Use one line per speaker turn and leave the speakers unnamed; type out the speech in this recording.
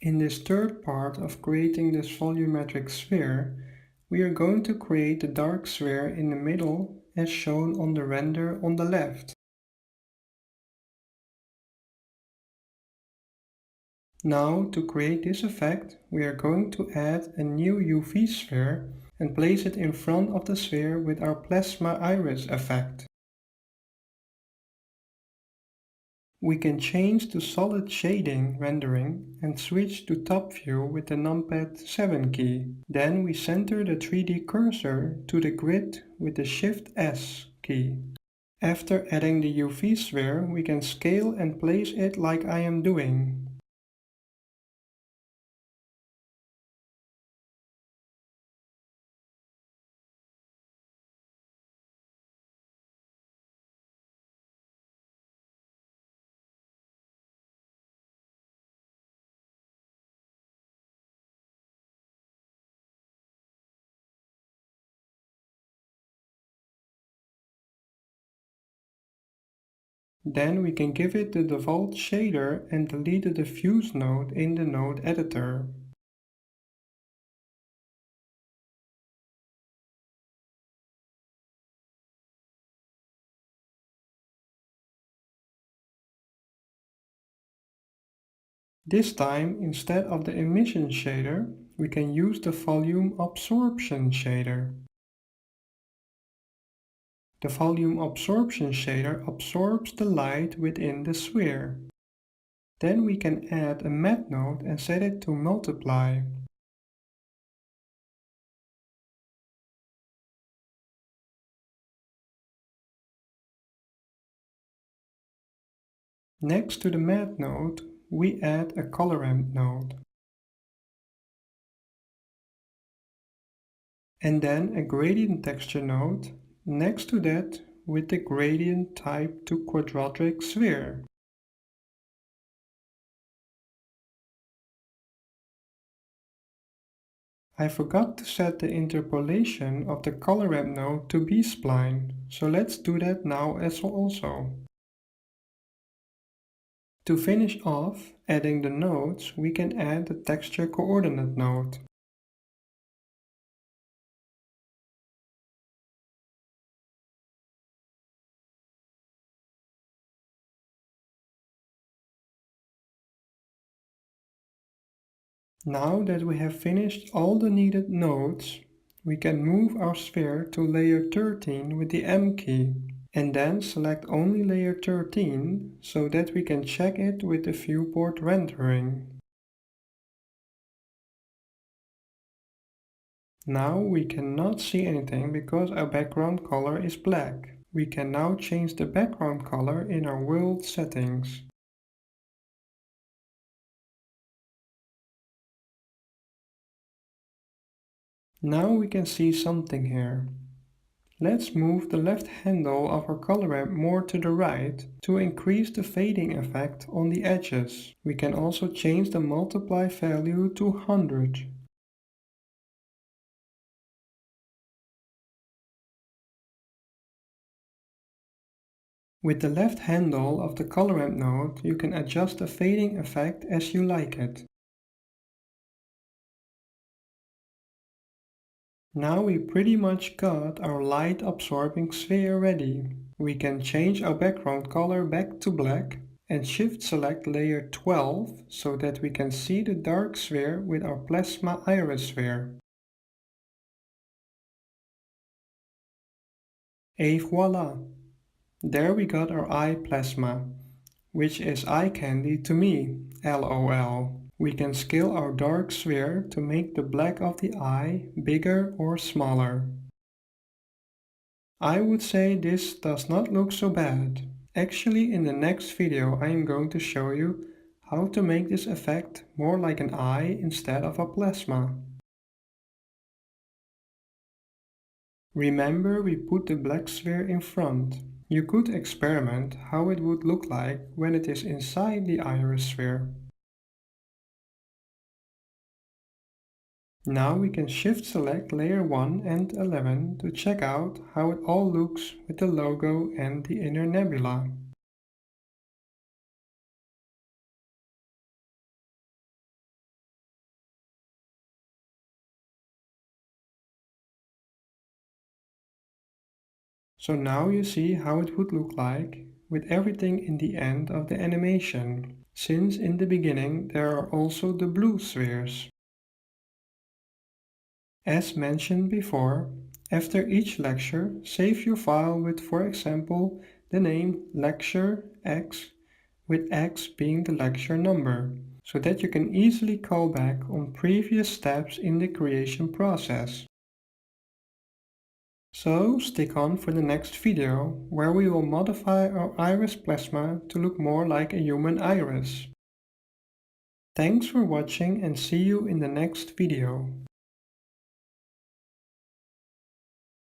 In this third part of creating this volumetric sphere, we are going to create the dark sphere in the middle as shown on the render on the left. Now, to create this effect, we are going to add a new UV sphere and place it in front of the sphere with our plasma iris effect. We can change to solid shading rendering and switch to top view with the numpad 7 key. Then we center the 3D cursor to the grid with the Shift S key. After adding the UV sphere, we can scale and place it like I am doing. Then we can give it the default shader and delete the diffuse node in the node editor. This time, instead of the emission shader, we can use the volume absorption shader. The volume absorption shader absorbs the light within the sphere. Then we can add a matte node and set it to multiply. Next to the matte node, we add a colorant node. And then a gradient texture node next to that with the gradient type to quadratic sphere. I forgot to set the interpolation of the colorant node to B-spline, so let's do that now as also. To finish off adding the nodes, we can add the texture coordinate node. Now that we have finished all the needed nodes, we can move our sphere to layer 13 with the M key, and then select only layer 13 so that we can check it with the viewport rendering. Now we cannot see anything because our background color is black. We can now change the background color in our world settings. Now we can see something here. Let's move the left handle of our color ramp more to the right to increase the fading effect on the edges. We can also change the multiply value to 100. With the left handle of the color ramp node, you can adjust the fading effect as you like it. Now we pretty much got our light absorbing sphere ready. We can change our background color back to black and shift select layer 12 so that we can see the dark sphere with our plasma iris sphere. Et voila! There we got our eye plasma, which is eye candy to me, LOL. We can scale our dark sphere to make the black of the eye bigger or smaller. I would say this does not look so bad. Actually, in the next video I am going to show you how to make this effect more like an eye instead of a plasma. Remember, we put the black sphere in front. You could experiment how it would look like when it is inside the iris sphere. Now we can shift select layer 1 and 11 to check out how it all looks with the logo and the inner nebula. So now you see how it would look like with everything in the end of the animation, since in the beginning there are also the blue spheres. As mentioned before, after each lecture, save your file with, for example, the name Lecture X, with X being the lecture number, so that you can easily call back on previous steps in the creation process. So stick on for the next video, where we will modify our iris plasma to look more like a human iris. Thanks for watching and see you in the next video.